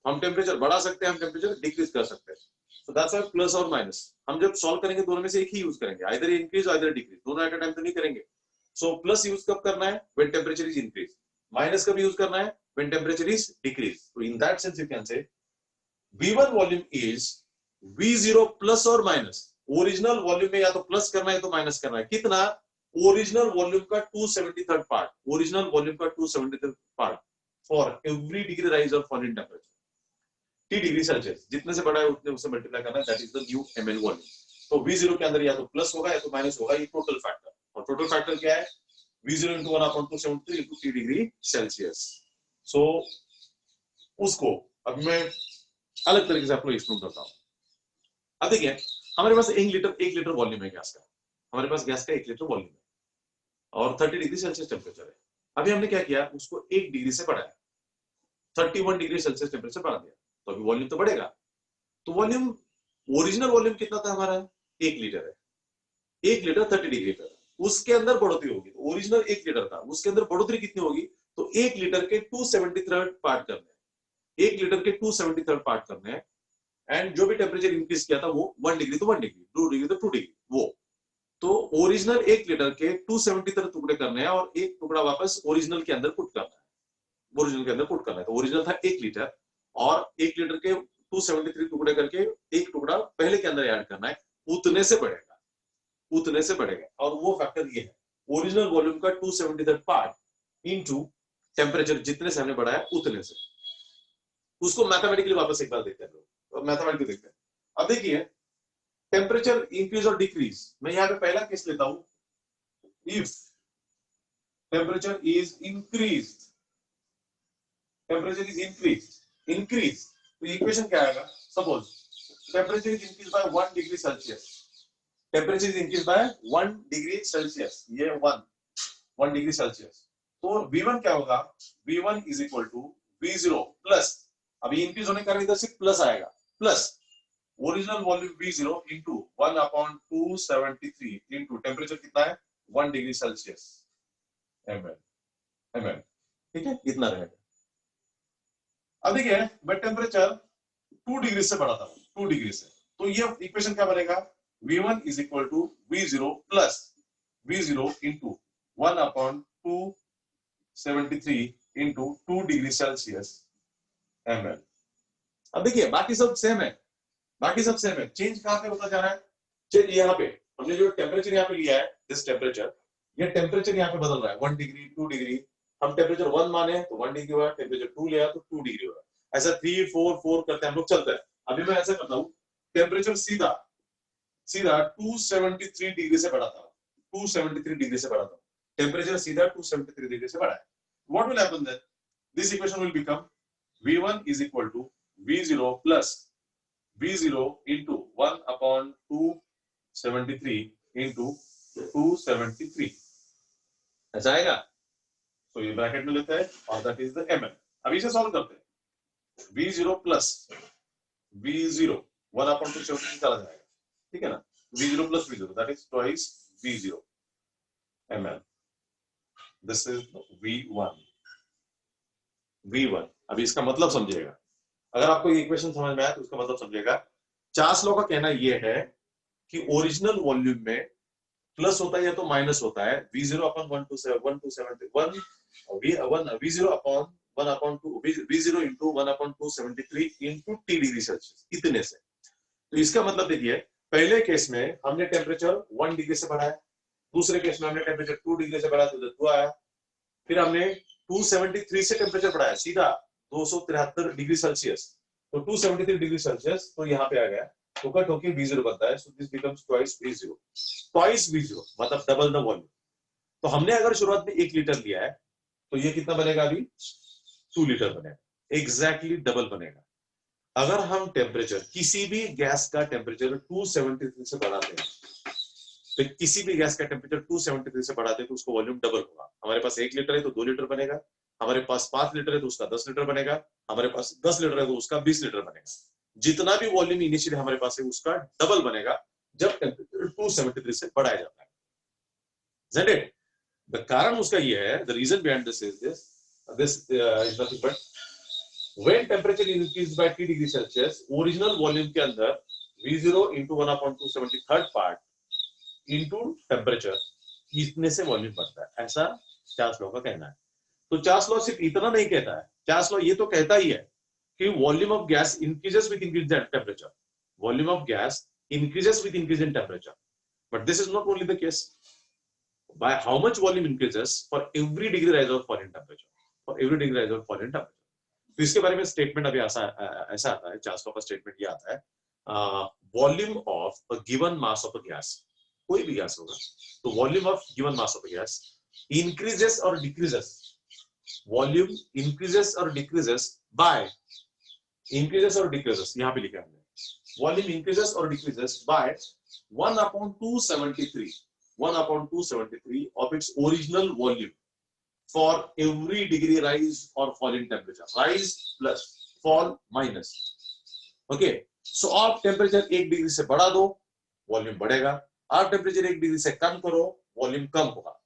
हम टेम्परेचर बढ़ा सकते हैं, हम टेम्परेचर डिक्रीज कर सकते हैं। So that's why प्लस और माइनस हम जब सॉल्व करेंगे दोनों में से एक ही यूज करेंगे, आइदर इंक्रीज आइदर डिक्रीज, दोनों एट अ टाइम तो नहीं करेंगे। सो प्लस यूज कब करना है, when temperature is increased, minus कब यूज करना है, when temperature is decreased। So in that sense you can say V1 volume is V0 plus और माइनस, ओरिजिनल वॉल्यूम में या तो प्लस करना है तो माइनस करना है, कितना, ओरिजिनल वॉल्यूम का 273 पार्ट, ओरिजिनल वॉल्यूम का 273 part for every degree rise or fall in temperature T degree Celsius, जितने से बड़ा है उतने उससे मल्टीप्लाई करना है, that is the new ml volume. तो V0 के अंदर या तो प्लस होगा या तो माइनस होगा, ये टोटल फैक्टर, और टोटल फैक्टर क्या है, V0 into 1/273 into T degree Celsius. So उसको अब मैं अलग तरीके से आपको एक्सप्लेन करता हूँ। अब देखिए हमारे पास 1 लीटर वॉल्यूम है गैस का, हमारे पास गैस का 1 लीटर वॉल्यूम है और 30 डिग्री सेल्सियस टेम्परेचर है। अभी हमने क्या किया, उसको 1 डिग्री से बढ़ाया, 31 डिग्री सेल्सियस टेम्परेचर बढ़ा दिया, तो अभी वॉल्यूम तो बढ़ेगा। तो वॉल्यूम, ओरिजिनल वॉल्यूम कितना था हमारा, 1 लीटर है, 1 लीटर 30 डिग्री पर, उसके अंदर बढ़ोतरी होगी, तो ओरिजिनल 1 लीटर था, उसके अंदर बढ़ोतरी कितनी होगी, तो 1 लीटर के 273 पार्ट करने, 1 लीटर के 273 पार्ट करने हैं, एंड जो भी टेम्परेचर इंक्रीज किया था वो 1 डिग्री तो 1 डिग्री, 2 डिग्री तो 2 डिग्री, वो तो ओरिजिनल 1 लीटर के 273 टुकड़े करने हैं और एक टुकड़ा वापस ओरिजिनल के अंदर पुट करना है, ओरिजिनल के अंदर पुट करना है। तो ओरिजिनल था 1 लीटर और 1 लीटर के 273 टुकड़े करके एक टुकड़ा पहले के अंदर ऐड करना है, उतने से बढ़ेगा, उतने से बढ़ेगा, और वो फैक्टर ये है, ओरिजिनल वॉल्यूम का 273 पार्ट इनटू टेम्परेचर जितने से हमने बढ़ाया उतने से। उसको मैथमेटिकली वापस एक बार देखते हैं, मैथमेटिकली देखते हैं। अब देखिए टेम्परेचर इंक्रीज और डिक्रीज, मैं यहाँ पे पहला केस लेता हूं, if temperature is increased, increase, तो इक्वेशन क्या आएगा? Suppose temperature is increased by 1 degree Celsius. Temperature is increased by 1 degree Celsius. ये 1 degree Celsius. तो V1 क्या होगा? V1 is equal to V0 plus, अभी इंक्रीज होने के कारण इधर से प्लस आएगा, plus original volume V0 into 1/273 into temperature कितना है? 1 डिग्री सेल्सियस mm, ठीक है, इतना रहेगा। अब देखिए मैं टेम्परेचर 2 डिग्री से बढ़ाता हूँ, 2 डिग्री से, तो ये इक्वेशन क्या बनेगा? V1 is equal to V0 plus V0 into 1/273 into 2 degree Celsius ml। अब देखिए बाकी सब सेम है, चेंज कहां पे होता जा रहा है? चेंज यहाँ पे, हमने जो टेम्परेचर यहाँ पे लिया है, दिस टेम्परेचर, ये टेम्परेचर यहाँ पे बदल रहा है, 1 डिग्री 2 डिग्री, हम टेम्परेचर 1 माने तो 1 डिग्री हुआ, टेम्परेचर 2 लिया तो 2 डिग्री हुआ, ऐसा 3 4 4 करते हैं हम लोग, चलता है। अभी मैं ऐसा करता हूँ, टेम्परेचर सीधा 273 डिग्री से बढ़ाता हूँ, 273 डिग्री से बढ़ाता हूँ, टेम्परेचर सीधा 273 डिग्री से बढ़ा है। What will happen then? This equation will become V1 is equal to V0 plus V0 into 1/273 into 273, ऐसा आएगा। तो ये ब्रैकेट में लेते हैं और दैट इज द ml। अभी इसे सॉल्व करते हैं, V0 plus V0 1/273 चला जाएगा, ठीक है ना? V0 plus V0 that is twice V0 ml। This is V1। अभी इसका मतलब समझिएगा, अगर आपको ये इक्वेशन समझ में आया तो उसका मतलब समझिएगा। चार्ल्स लॉ का कहना ये है कि ओरिजिनल वॉल्यूम में प्लस होता है या तो माइनस होता है, V0 upon 1/273 V0 into 1/273 into T degree Celsius, इतने से। तो इसका मतलब देखिए, पहले केस में हमने टेम्परेचर 1 डिग्री से बढ़ाया, दूसरे केस में हमने टेम्परेचर 2 डिग्री से बढ़ाया तो 2 आया, फिर हमने 273 से टेम्परेचर बढ़ाया सीधा 273 डिग्री सेल्सियस, तो 273 डिग्री सेल्सियस, तो यहाँ पे आ गया, तो कट होके V0 बनता है, so this becomes twice V0 मतलब डबल द वॉल्यूम। तो हमने अगर शुरुआत में 1 लीटर लिया है तो ये कितना बनेगा? अभी 2 लीटर बनेगा, एग्जैक्टली डबल बनेगा। अगर हम टेम्परेचर, किसी भी गैस का टेम्परेचर 273 से बढ़ाते हैं, तो किसी भी गैस का टेम्परेचर 273 से बढ़ाते हैं तो उसका वॉल्यूम डबल होगा। हमारे पास 1 लीटर है तो 2 लीटर बनेगा, हमारे पास 5 लीटर है तो उसका 10 लीटर बनेगा, हमारे पास 10 लीटर है तो उसका 20 लीटर बनेगा। जितना भी वॉल्यूम इनिशियली हमारे पास है उसका डबल बनेगा जब टेम्परेचर 273 से बढ़ाया जाता है। Isn't it? The कारण उसका ये है, the reason behind this is is nothing but when temperature is increased by T degree Celsius, original volume के अंदर V0 into 1/273 part into temperature, इतने से वॉल्यूम बढ़ता है, ऐसा चार्ल्स लॉ का कहना है। तो चार्ल्स लॉ सिर्फ इतना नहीं कहता है, चार्ल्स लॉ ये तो कहता ही है कि volume of gas increases with increase in temperature, volume of gas increases with increase in temperature, but this is not only the case. By how much volume increases for every degree rise or fall in temperature, for every degree rise or fall in temperature। तो इसके बारे में statement अभी ऐसा आता है, Charles law का statement ये आता है, volume of a given mass of a gas, कोई भी गैस होगा तो volume of given mass of a gas increases और डिक्रीजेस, वॉल्यूम इंक्रीजेस और डिक्रीजेस बाय, इंक्रीजेस और डिक्रीजेस यहाँ पे लिखा हमने, वॉल्यूम इंक्रीजेस और decreases by 1/273 of its original volume for every degree rise or fall in temperature, rise plus fall minus। okay, so आप temperature 1 degree से बढ़ा दो वॉल्यूम बढ़ेगा, आप टेम्परेचर 1 डिग्री से कम करो वॉल्यूम कम होगा,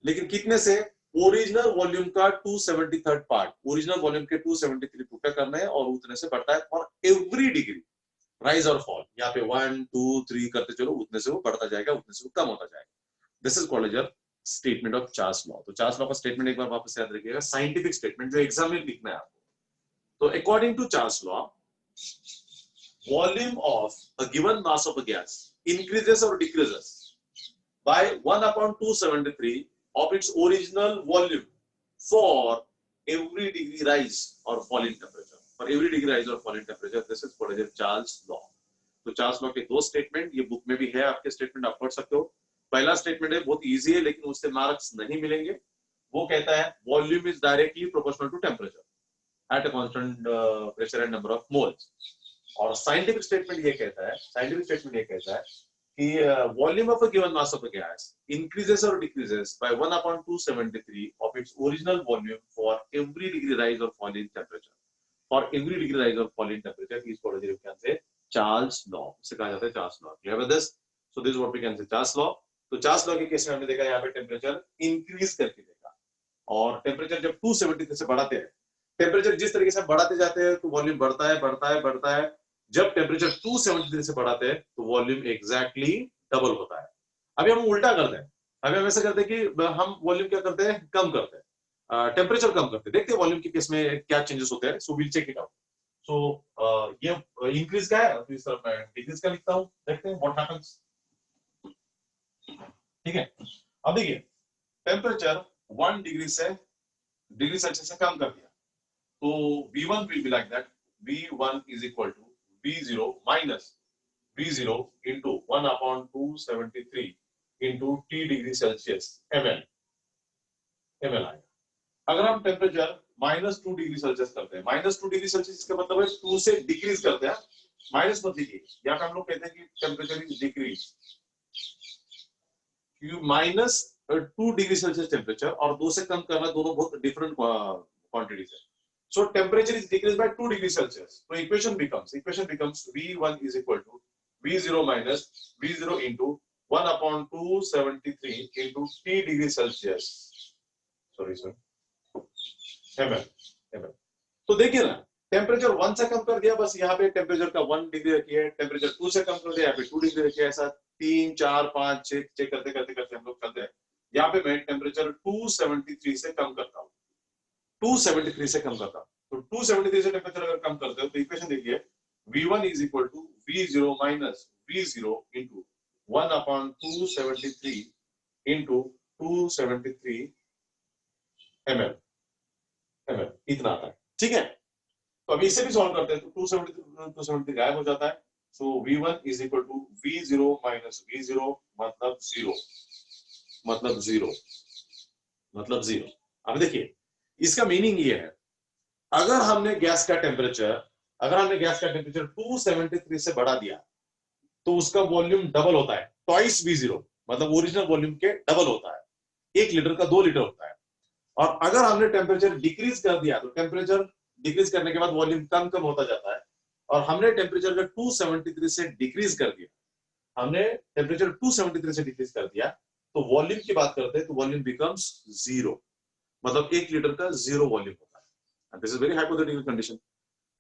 लेकिन कितने से? ओरिजिनल वॉल्यूम का 273 पार्ट, ओरिजिनल वॉल्यूम के 273 टुकड़े करने हैं और उतने से बढ़ता है for every degree rise or fall. यहाँ पे 1 2 3 करते चलो, उतने से वो बढ़ता जाएगा, उतने से वो कम होता जाएगा। This is called as statement of Charles law. तो चार्ल्स लॉ का स्टेटमेंट एक बार वापस याद रखिएगा, साइंटिफिक स्टेटमेंट जो एग्जाम में लिखना है आपको। तो according to Charles law, volume of a given mass of a gas increases और decreases by 1/273 of its original volume for every degree rise or fall in temperature, for every degree rise or fall in temperature, this is called as Charles law। तो Charles law के 2 statement ये book में भी है, आपके statement आप पढ़ सकते हो। पहला स्टेटमेंट है बहुत इजी है लेकिन उससे मार्क्स नहीं मिलेंगे। वो कहता है volume is directly proportional to temperature at a constant pressure and number of moles. और साइंटिफिक स्टेटमेंट ये कहता है कि volume of a given mass of a gas increases or decreases by 1/273 of its original volume for every degree rise or fall in temperature. For every degree rise or fall in temperature is what we can say Charles law. इसे कहा जाता है Charles law. Clear with this? So this is what we can say Charles law. तो Charles law के case में हमने देखा यहाँ पे टेम्परेचर इंक्रीज करके देखा, और टेम्परेचर जब 273 से बढ़ाते हैं, टेम्परेचर जिस तरीके से बढ़ाते जाते हैं तो वॉल्यूम बढ़ता है। जब टेम्परेचर 273 से बढ़ाते हैं तो वॉल्यूम एग्जैक्टली डबल होता है। अभी हम उल्टा करते हैं, अभी हम ऐसा करते हैं कि हम वॉल्यूम क्या करते हैं, कम करते हैं, टेम्परेचर कम करते हैं, देखते हैं वॉल्यूम के केस में क्या चेंजेस होते हैं। So will check it out. So ये इंक्रीज का है तो इस तरफ मैं डिक्रीज का लिखता हूं, देखते हैं व्हाट हैपेंस। ठीक है, अब देखिए टेम्परेचर 1 डिग्री सेल्सियस से कम कर दिया तो V1 will be like that, V1 is equal to V0 minus V0 into 1/273 into T degree Celsius ml आएगा। अगर हम टेम्परेचर -2 डिग्री सेल्सियस करते हैं, -2 डिग्री सेल्सियस का मतलब है 2 से डिक्रीज करते हैं, माइनस मत लिखिए, यहाँ पे हम लोग कहते हैं कि temperature is decrease, -2 degree Celsius temperature और 2 से कम करना, दोनों बहुत डिफरेंट क्वांटिटीज है। So temperature is decreased by 2 degrees Celsius. So equation becomes V1 is equal to V0 minus V0 into 1/273 into T degree Celsius. Sorry sir. ml. तो देखिए ना, temperature 1 से कम कर दिया, बस यहाँ पे टेम्परेचर का 1 डिग्री रखिए, टेम्परेचर 2 से कम कर दिया, यहाँ पे 2 डिग्री रखिए, ऐसा 3 4 5 6 चेक करते हम लोग करते हैं। यहाँ पे मैं टेम्परेचर 273 से कम करता हूँ, 273 से कम करता, तो 273 से टेम्परेचर अगर कम करते हो तो इक्वेशन देखिए V1 is equal to V0 minus V0 into 1/273 into 273 ml इतना आता है। ठीक है, तो अभी इसे भी सॉल्व करते हैं तो 273 गायब हो जाता है। सो V1 is equal to V0 minus V0 मतलब जीरो। अब देखिए इसका मीनिंग ये है, अगर हमने गैस का टेम्परेचर 273 से बढ़ा दिया तो उसका वॉल्यूम डबल होता है, ट्वाइस V0, मतलब ओरिजिनल वॉल्यूम के डबल होता है, 1 लीटर का 2 लीटर होता है। और अगर हमने टेम्परेचर डिक्रीज कर दिया तो टेम्परेचर डिक्रीज करने के बाद वॉल्यूम कम होता जाता है, और हमने टेम्परेचर का 273 से डिक्रीज कर दिया, तो वॉल्यूम की बात करते हैं तो वॉल्यूम बिकम्स जीरो, मतलब 1 लीटर का जीरो वॉल्यूम होता है। And this is very hypothetical condition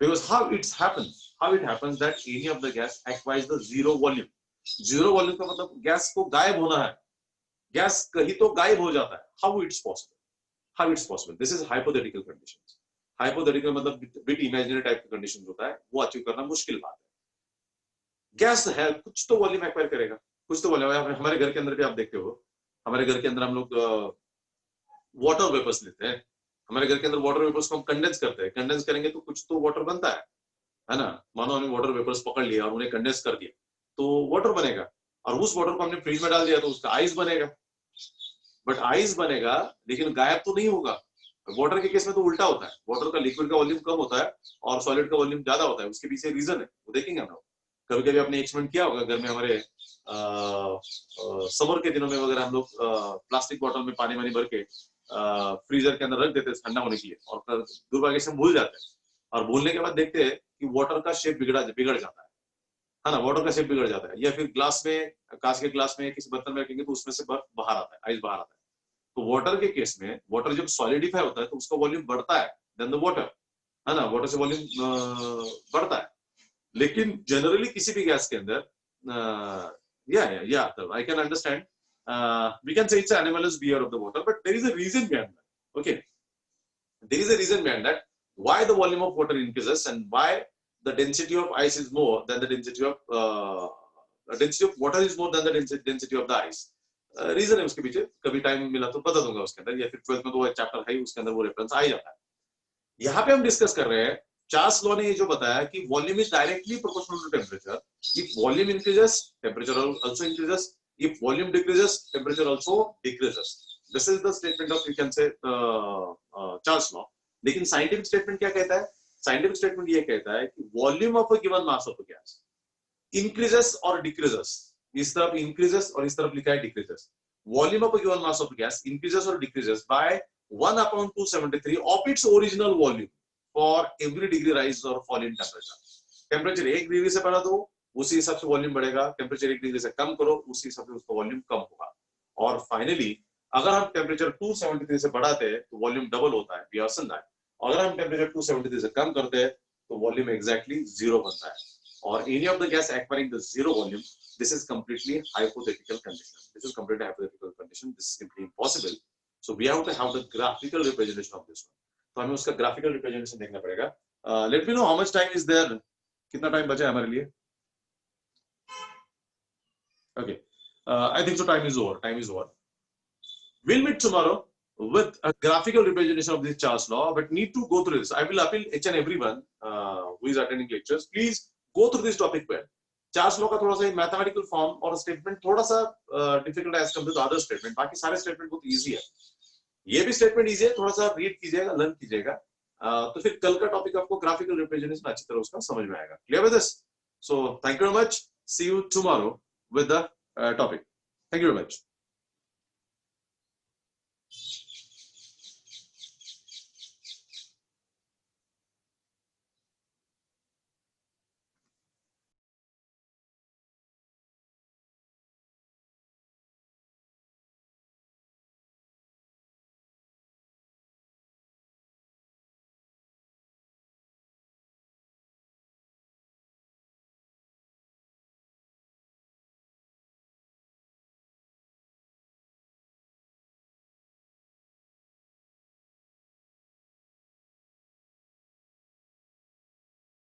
because how it happens that any of the gas acquires the zero volume का मतलब गैस को गायब होना है, गैस कहीं तो गायब हो जाता है। how it's possible? This is hypothetical conditions. Hypothetical मतलब bit imaginary type का condition होता है, वो अचीव करना मुश्किल बात है। गैस है, कुछ तो वॉल्यूम एक्वायर करेगा, कुछ तो वॉल्यूम। हमारे घर के अंदर भी आप देखते हो, हमारे घर के अंदर हम लोग वाटर वेपर्स लेते हैं, हमारे घर के अंदर वाटर वेपर्स को हम कंडेंस करते हैं, कंडेंस करेंगे तो कुछ तो वाटर बनता है ना। मानो हमने वाटर वेपर्स पकड़ लिया और उन्हें कंडेंस कर दिया तो वाटर बनेगा, और उस वाटर को हमने फ्रिज में डाल दिया तो उसका आइस बनेगा। बट आइस बनेगा लेकिन गायब तो नहीं होगा। वाटर के केस में तो उल्टा होता है, वाटर का लिक्विड का वॉल्यूम कम होता है और सॉलिड का वॉल्यूम ज्यादा होता है। उसके पीछे रीजन है, वो देखेंगे हम लोग। कभी कभी आपने एक्सपेरिमेंट किया होगा घर में, हमारे समर के दिनों में वगैरह हम लोग प्लास्टिक बॉटल में पानी भर के फ्रीजर के अंदर रख देते हैं ठंडा होने के लिए, और दुर्भाग्य से भूल जाते हैं, और भूलने के बाद देखते हैं कि वाटर का शेप बिगड़ जाता है ना, वाटर का शेप बिगड़ जाता है। या फिर ग्लास में, कांच के ग्लास में किसी बर्तन में रखेंगे तो उसमें से बर्फ बाहर आता है, आइस बाहर आता है। तो वाटर के केस में, वाटर जब सॉलिडिफाई होता है तो उसका वॉल्यूम बढ़ता है देन द वाटर, है ना, वाटर से वॉल्यूम बढ़ता है। लेकिन जनरली किसी भी गैस के अंदर I can understand, we can say it's an anomalous behavior of the water, but there is a reason behind that. Okay, there is a reason behind that why the volume of water increases and why the density of ice is more than the density of water is more than the density of the ice. Reason है उसके पीछे, कभी time मिला तो बता दूंगा उसके अंदर, या फिर 12th में तो वो चैप्टर है, उसके अंदर वो रेफरेंस आ ही जाता है। यहाँ पे हम डिस्कस कर रहे हैं, चार्ल्स लॉ ने ये जो बताया कि volume is directly proportional to temperature. If volume increases temperature also increases, If volume decreases, temperature also decreases. This is the statement of, you can say, Charles law. लेकिन scientific statement क्या कहता है? Scientific statement ये कहता है कि volume of a given mass of a gas increases or decreases. इस तरफ increases और इस तरफ लिखा है decreases. Volume of a given mass of a gas increases or decreases by 1/273 of its original volume for every degree rise or fall in temperature. Temperature 1 degree से बढ़ा दो, उसी हिसाब से वॉल्यूम बढ़ेगा. टेम्परेचर 1 डिग्री से कम करो, उसी हिसाब से उसका वॉल्यूम कम होगा. और फाइनली अगर हम टेम्परेचर 273 से बढ़ाते हैं तो वॉल्यूम डबल होता है. We have seen that. अगर हम टेम्परेचर 273 से कम करते हैं तो वॉल्यूम एग्जैक्टली 0 बनता है. और any of the gas acquiring the 0 volume, this is completely hypothetical condition. This is completely hypothetical condition. This is simply impossible. So we have to have the graphical representation of this one. तो हमें उसका graphical representation देखना पड़ेगा. Let me know how much time is there. कितना time बचा है हमारे लिए? Okay, I think so. Time is over. Time is over. We'll meet tomorrow with a graphical representation of this Charles law, but need to go through this. I will appeal each and everyone who is attending lectures. Please go through this topic well. Charles law का थोड़ा सा mathematical form और statement थोड़ा सा difficult as compared to other statement. बाकी सारे statement बहुत easy है. ये भी statement easy है. थोड़ा सा read कीजिएगा, learn कीजिएगा. तो फिर कल का topic आपको graphical representation अच्छी तरह उसका समझ में आएगा. Clear with this? So thank you very much. See you tomorrow with the topic. Thank you very much.